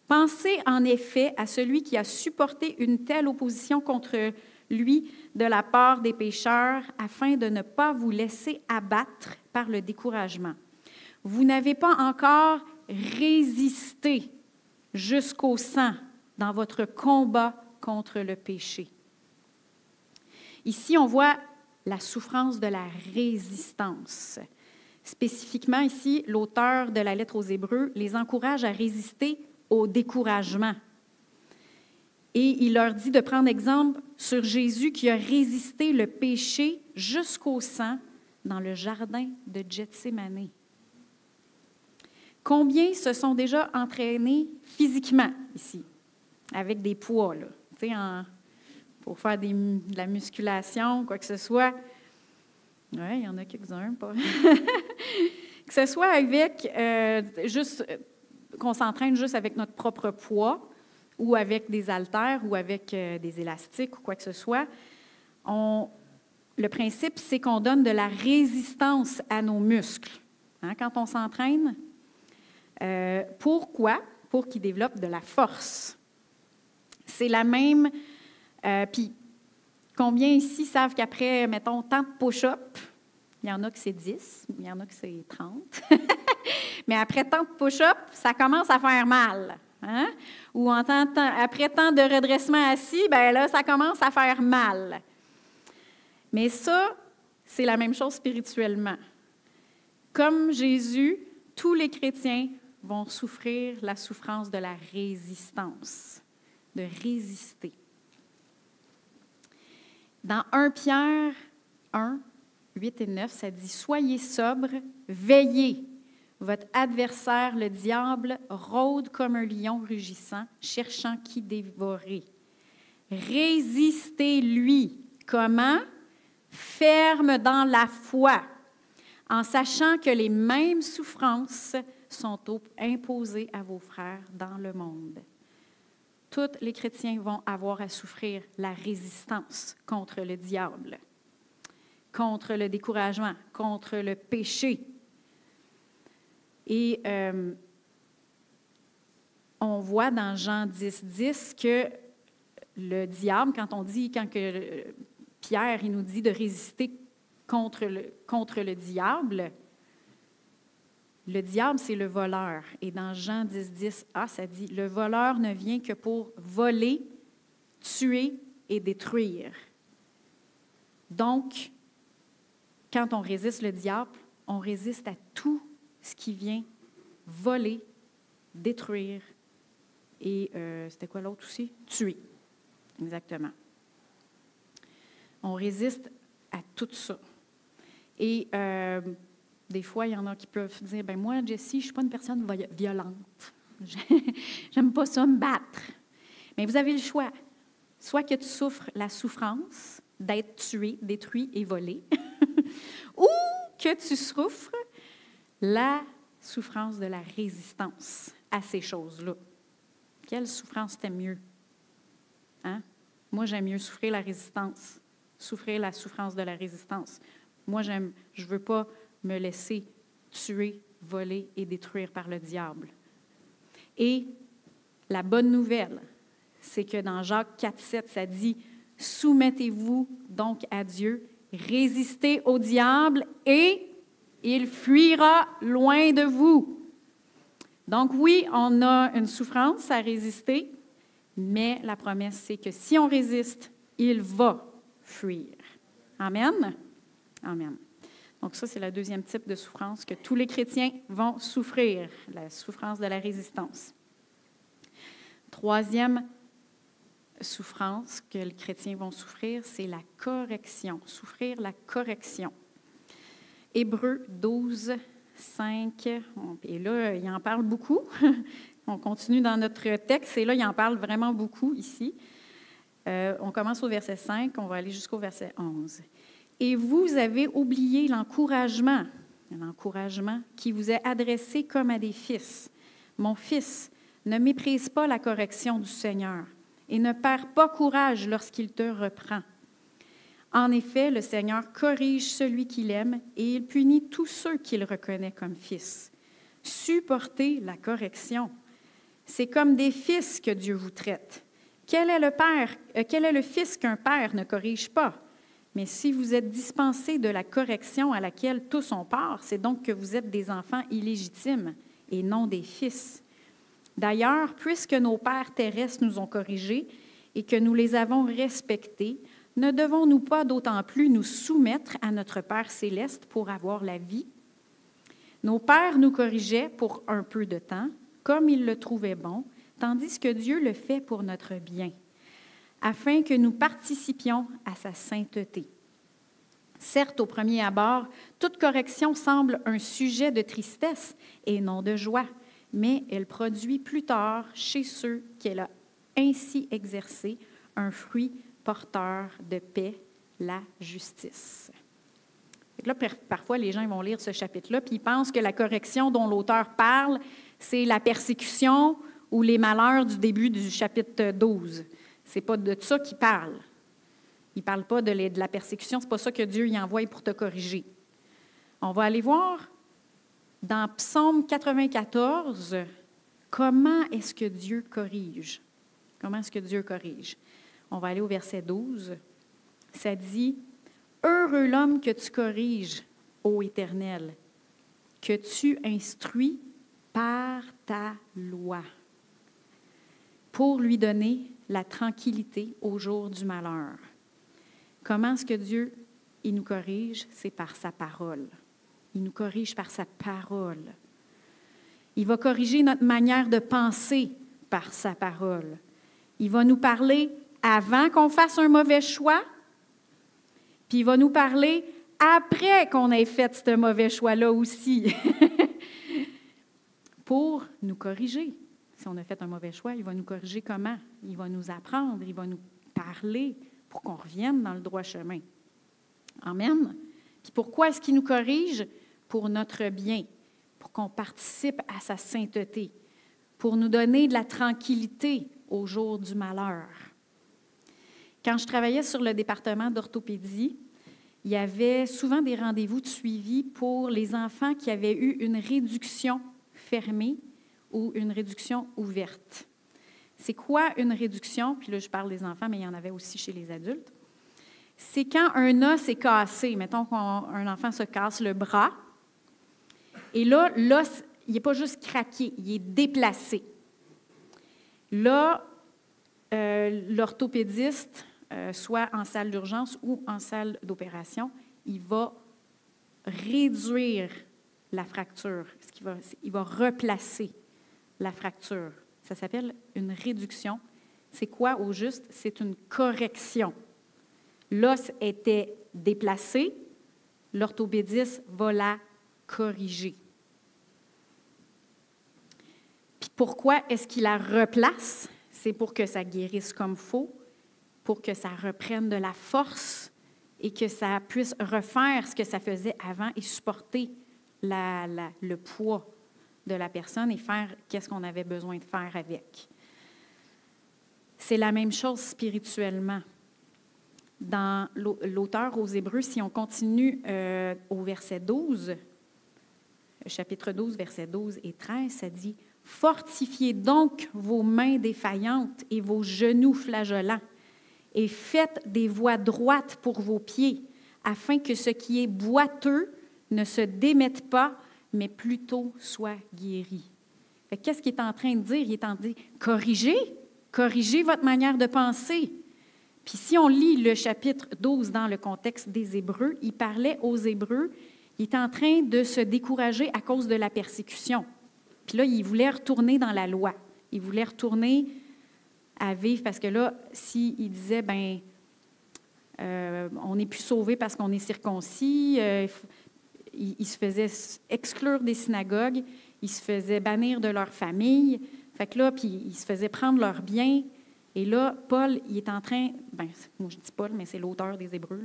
Pensez en effet à celui qui a supporté une telle opposition contre lui de la part des pécheurs, afin de ne pas vous laisser abattre par le découragement. Vous n'avez pas encore résisté jusqu'au sang dans votre combat contre le péché. Ici, on voit la souffrance de la résistance. Spécifiquement ici, l'auteur de la lettre aux Hébreux les encourage à résister au découragement. Et il leur dit de prendre exemple sur Jésus qui a résisté le péché jusqu'au sang dans le jardin de Gethsémani. Combien se sont déjà entraînés physiquement ici, avec des poids, là, tu sais, pour faire de la musculation, quoi que ce soit. Oui, il y en a quelques-uns, pas. Que ce soit avec qu'on s'entraîne juste avec notre propre poids, ou avec des haltères, ou avec des élastiques, ou quoi que ce soit. Le principe, c'est qu'on donne de la résistance à nos muscles. Hein, quand on s'entraîne, pourquoi? Pour qu'ils développent de la force. C'est la même... puis, combien ici savent qu'après, mettons, tant de push-up, il y en a que c'est 10, il y en a que c'est 30, mais après tant de push-up, ça commence à faire mal. Hein? Ou après tant de redressement assis, bien là, ça commence à faire mal. Mais ça, c'est la même chose spirituellement. Comme Jésus, tous les chrétiens vont souffrir la souffrance de la résistance, de résister. Dans 1 Pierre 1, 8 et 9, ça dit « Soyez sobres, veillez. Votre adversaire, le diable, rôde comme un lion rugissant, cherchant qui dévorer. Résistez-lui. Comment? Ferme dans la foi, en sachant que les mêmes souffrances sont imposées à vos frères dans le monde. » Tous les chrétiens vont avoir à souffrir la résistance contre le diable, contre le découragement, contre le péché. Et on voit dans Jean 10, que le diable, quand Pierre il nous dit de résister contre le diable, c'est le voleur. Et dans Jean 10, ça dit « Le voleur ne vient que pour voler, tuer et détruire. » Donc, quand on résiste le diable, on résiste à tout ce qui vient voler, détruire et, c'était quoi l'autre aussi? Tuer. Exactement. On résiste à tout ça. Et des fois, il y en a qui peuvent dire, ben moi, Jessie, je ne suis pas une personne violente. J'aime pas ça, me battre. Mais vous avez le choix. Soit que tu souffres la souffrance d'être tué, détruit et volé, ou que tu souffres la souffrance de la résistance à ces choses-là. Quelle souffrance t'aimes mieux? Hein? Moi, j'aime mieux souffrir la résistance souffrir la souffrance de la résistance. Moi, je ne veux pas me laisser tuer, voler et détruire par le diable. Et la bonne nouvelle, c'est que dans Jacques 4,7, ça dit « Soumettez-vous donc à Dieu, résistez au diable et il fuira loin de vous. » Donc oui, on a une souffrance à résister, mais la promesse, c'est que si on résiste, il va fuir. Amen? Amen. Donc ça, c'est le deuxième type de souffrance que tous les chrétiens vont souffrir, la souffrance de la résistance. Troisième souffrance que les chrétiens vont souffrir, c'est la correction, souffrir la correction. Hébreux 12, 5, et là, il en parle beaucoup. On continue dans notre texte, et là, il en parle vraiment beaucoup ici. On commence au verset 5, on va aller jusqu'au verset 11. « Et vous avez oublié l'encouragement qui vous est adressé comme à des fils. Mon fils, ne méprise pas la correction du Seigneur et ne perds pas courage lorsqu'il te reprend. En effet, le Seigneur corrige celui qu'il aime et il punit tous ceux qu'il reconnaît comme fils. Supportez la correction. C'est comme des fils que Dieu vous traite. Quel est le fils qu'un père ne corrige pas? Mais si vous êtes dispensés de la correction à laquelle tous ont part, c'est donc que vous êtes des enfants illégitimes et non des fils. D'ailleurs, puisque nos pères terrestres nous ont corrigés et que nous les avons respectés, ne devons-nous pas d'autant plus nous soumettre à notre Père céleste pour avoir la vie? Nos pères nous corrigeaient pour un peu de temps, comme ils le trouvaient bon, tandis que Dieu le fait pour notre bien, afin que nous participions à sa sainteté. Certes, au premier abord, toute correction semble un sujet de tristesse et non de joie, mais elle produit plus tard, chez ceux qu'elle a ainsi exercés, un fruit porteur de paix, la justice. Là, parfois, les gens ils vont lire ce chapitre-là, puis ils pensent que la correction dont l'auteur parle, c'est la persécution ou les malheurs du début du chapitre 12. Ce n'est pas de ça qu'il parle. Il ne parle pas de la persécution, ce n'est pas ça que Dieu y envoie pour te corriger. On va aller voir dans Psaume 94, comment est-ce que Dieu corrige? Comment est-ce que Dieu corrige? On va aller au verset 12. Ça dit, « Heureux l'homme que tu corriges, ô Éternel, que tu instruis par ta loi, pour lui donner la tranquillité au jour du malheur. » Comment est-ce que Dieu il nous corrige? C'est par sa parole. Il nous corrige par sa parole. Il va corriger notre manière de penser par sa parole. Il va nous parler avant qu'on fasse un mauvais choix, puis il va nous parler après qu'on ait fait ce mauvais choix-là aussi, pour nous corriger. Si on a fait un mauvais choix, il va nous corriger comment? Il va nous apprendre, il va nous parler pour qu'on revienne dans le droit chemin. Amen. Puis pourquoi est-ce qu'il nous corrige? Pour notre bien, pour qu'on participe à sa sainteté, pour nous donner de la tranquillité au jour du malheur. Quand je travaillais sur le département d'orthopédie, il y avait souvent des rendez-vous de suivi pour les enfants qui avaient eu une réduction fermée ou une réduction ouverte. C'est quoi une réduction? Puis là, je parle des enfants, mais il y en avait aussi chez les adultes. C'est quand un os est cassé. Mettons qu'un enfant se casse le bras. Et là, l'os, il n'est pas juste craqué, il est déplacé. Là, l'orthopédiste, soit en salle d'urgence ou en salle d'opération, il va réduire la fracture. Il va replacer la fracture. Ça s'appelle une réduction. C'est quoi au juste? C'est une correction. L'os était déplacé, l'orthopédiste va la corriger. Puis pourquoi est-ce qu'il la replace? C'est pour que ça guérisse comme il faut, pour que ça reprenne de la force et que ça puisse refaire ce que ça faisait avant et supporter le poids de la personne et faire qu'est-ce qu'on avait besoin de faire avec. C'est la même chose spirituellement. dans l'auteur aux Hébreux, si on continue au verset 12, chapitre 12, versets 12 et 13, ça dit « Fortifiez donc vos mains défaillantes et vos genoux flageolants, et faites des voies droites pour vos pieds, afin que ce qui est boiteux ne se démette pas, mais plutôt soit guéri. » Qu'est-ce qu'il est en train de dire? Il est en train de dire « Corrigez votre manière de penser. » Puis si on lit le chapitre 12 dans le contexte des Hébreux, il parlait aux Hébreux, il était en train de se décourager à cause de la persécution. Puis là, il voulait retourner dans la loi. Il voulait retourner à vivre, parce que là, s'il disait, on n'est plus sauvé parce qu'on est circoncis, il se faisait exclure des synagogues, il se faisait bannir de leur famille, fait que là, puis il se faisait prendre leurs biens. Et là, Paul, il est en train, moi je dis Paul, mais c'est l'auteur des Hébreux.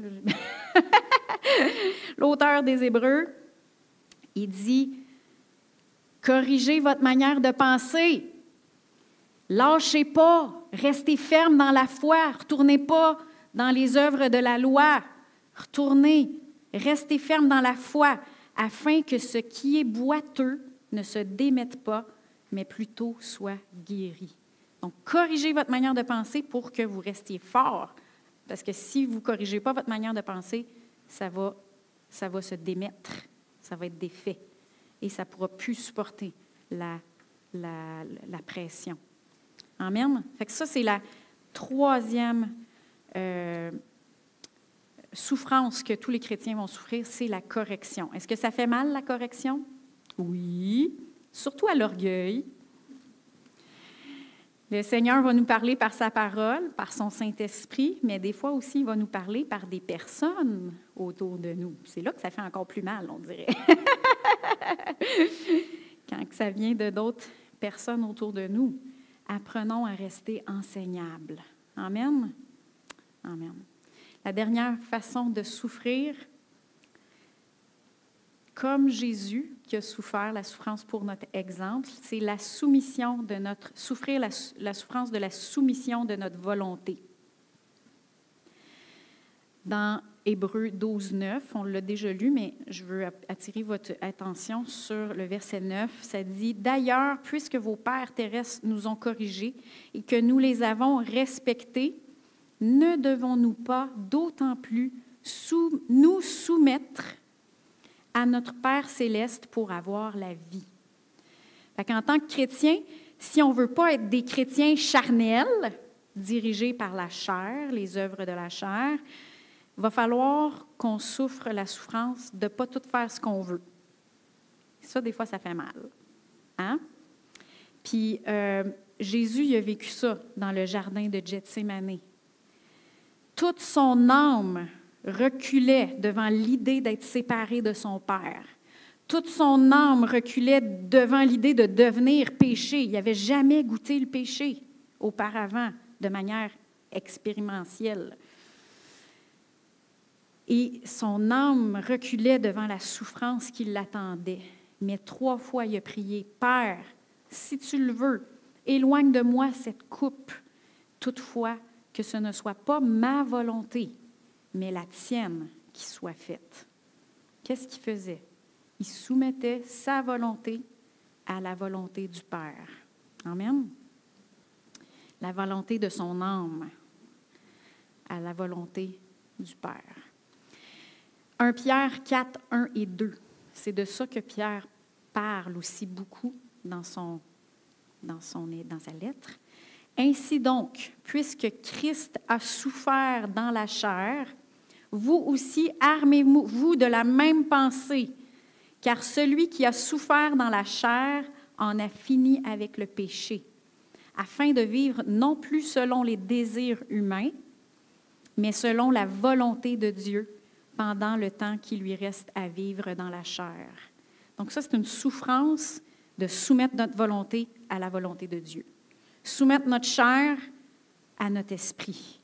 L'auteur des Hébreux, il dit, corrigez votre manière de penser. Lâchez pas, restez ferme dans la foi, retournez pas dans les œuvres de la loi. Retournez, restez ferme dans la foi, afin que ce qui est boiteux ne se démette pas, mais plutôt soit guéri. Donc, corrigez votre manière de penser pour que vous restiez fort. Parce que si vous ne corrigez pas votre manière de penser, ça va se démettre, ça va être défait. Et ça ne pourra plus supporter la pression. Amen. Fait que ça, c'est la troisième souffrance que tous les chrétiens vont souffrir, c'est la correction. Est-ce que ça fait mal, la correction? Oui, surtout à l'orgueil. Le Seigneur va nous parler par sa parole, par son Saint-Esprit, mais des fois aussi, il va nous parler par des personnes autour de nous. C'est là que ça fait encore plus mal, on dirait. Quand ça vient de d'autres personnes autour de nous, apprenons à rester enseignables. Amen? Amen. La dernière façon de souffrir, comme Jésus qui a souffert la souffrance pour notre exemple, c'est la soumission de souffrir la souffrance de la soumission de notre volonté. Dans Hébreux 12, 9, on l'a déjà lu, mais je veux attirer votre attention sur le verset 9. Ça dit « D'ailleurs, puisque vos pères terrestres nous ont corrigés et que nous les avons respectés, ne devons-nous pas d'autant plus nous soumettre à notre Père céleste pour avoir la vie. » En tant que chrétien, si on ne veut pas être des chrétiens charnels, dirigés par la chair, les œuvres de la chair, il va falloir qu'on souffre la souffrance de ne pas tout faire ce qu'on veut. Ça, des fois, ça fait mal. Hein? Puis, Jésus, il a vécu ça dans le jardin de Gethsémani. Toute son âme reculait devant l'idée d'être séparé de son Père. Toute son âme reculait devant l'idée de devenir péché. Il n'avait jamais goûté le péché auparavant, de manière expérientielle. Et son âme reculait devant la souffrance qui l'attendait. Mais 3 fois, il a prié, « Père, si tu le veux, éloigne de moi cette coupe. Toutefois, que ce ne soit pas ma volonté, mais la tienne qui soit faite. » Qu'est-ce qu'il faisait? Il soumettait sa volonté à la volonté du Père. Amen. La volonté de son âme à la volonté du Père. 1 Pierre 4, 1 et 2. C'est de ça que Pierre parle aussi beaucoup dans sa lettre. « Ainsi donc, puisque Christ a souffert dans la chair, vous aussi armez-vous de la même pensée, car celui qui a souffert dans la chair en a fini avec le péché, afin de vivre non plus selon les désirs humains, mais selon la volonté de Dieu pendant le temps qui lui reste à vivre dans la chair. » Donc ça, c'est une souffrance de soumettre notre volonté à la volonté de Dieu. Soumettre notre chair à notre esprit.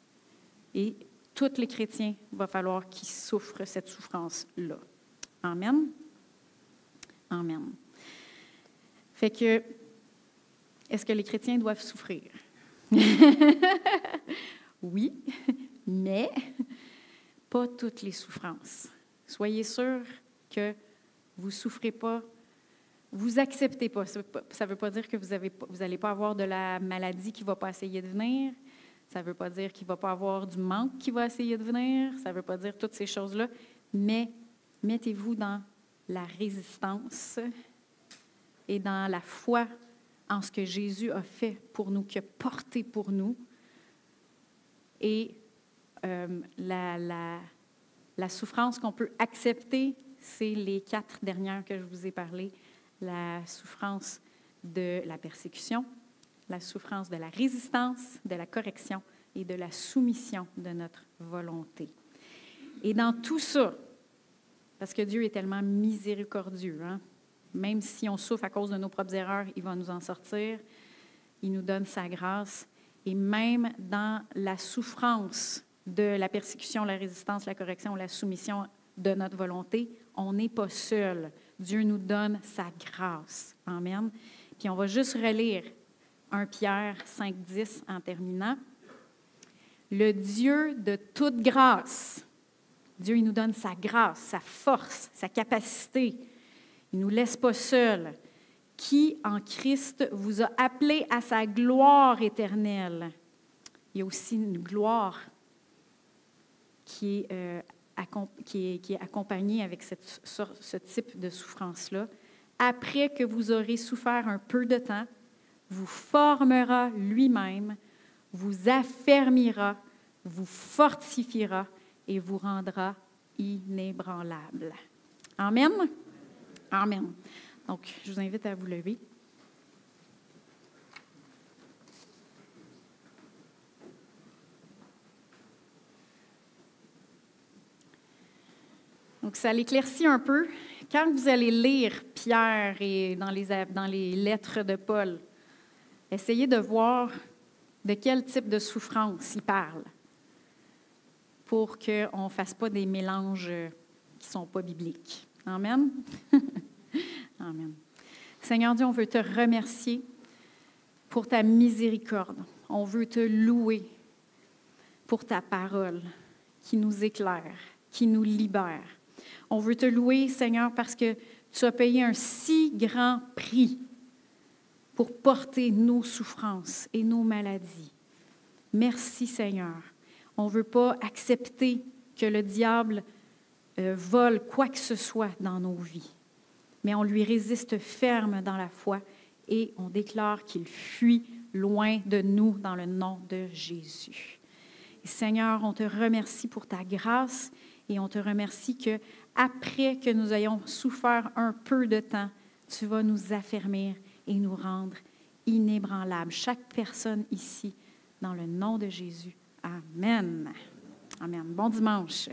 Et tous les chrétiens, il va falloir qu'ils souffrent cette souffrance-là. Amen. Amen. Fait que, est-ce que les chrétiens doivent souffrir? Oui, mais pas toutes les souffrances. Soyez sûrs que vous ne souffrez pas, vous acceptez pas. Ça ne veut pas dire que vous n'allez pas avoir de la maladie qui ne va pas essayer de venir. Ça ne veut pas dire qu'il ne va pas avoir du manque qui va essayer de venir. Ça ne veut pas dire toutes ces choses-là. Mais mettez-vous dans la résistance et dans la foi en ce que Jésus a fait pour nous, qu'il a porté pour nous. Et la souffrance qu'on peut accepter, c'est les 4 dernières que je vous ai parlé. La souffrance de la persécution, la souffrance de la résistance, de la correction et de la soumission de notre volonté. Et dans tout ça, parce que Dieu est tellement miséricordieux, hein? Même si on souffre à cause de nos propres erreurs, il va nous en sortir. Il nous donne sa grâce. Et même dans la souffrance de la persécution, la résistance, la correction, la soumission de notre volonté, on n'est pas seul. Dieu nous donne sa grâce. Amen. Puis on va juste relire 1 Pierre 5,10 en terminant. Le Dieu de toute grâce, Dieu il nous donne sa grâce, sa force, sa capacité. Il ne nous laisse pas seuls. Qui, en Christ, vous a appelé à sa gloire éternelle. Il y a aussi une gloire qui est accompagnée avec ce type de souffrance-là. Après que vous aurez souffert un peu de temps, vous formera lui-même, vous affermira, vous fortifiera et vous rendra inébranlable. Amen? Amen. Donc, je vous invite à vous lever. Donc, ça l'éclaircit un peu. Quand vous allez lire Pierre et dans les lettres de Paul, essayez de voir de quel type de souffrance il parle pour qu'on ne fasse pas des mélanges qui ne sont pas bibliques. Amen? Amen. Seigneur Dieu, on veut te remercier pour ta miséricorde. On veut te louer pour ta parole qui nous éclaire, qui nous libère. On veut te louer, Seigneur, parce que tu as payé un si grand prix pour porter nos souffrances et nos maladies. Merci, Seigneur. On ne veut pas accepter que le diable vole quoi que ce soit dans nos vies. Mais on lui résiste ferme dans la foi et on déclare qu'il fuit loin de nous dans le nom de Jésus. Et Seigneur, on te remercie pour ta grâce et on te remercie que après que nous ayons souffert un peu de temps, tu vas nous affermir et nous rendre inébranlables. Chaque personne ici, dans le nom de Jésus. Amen. Amen. Bon dimanche.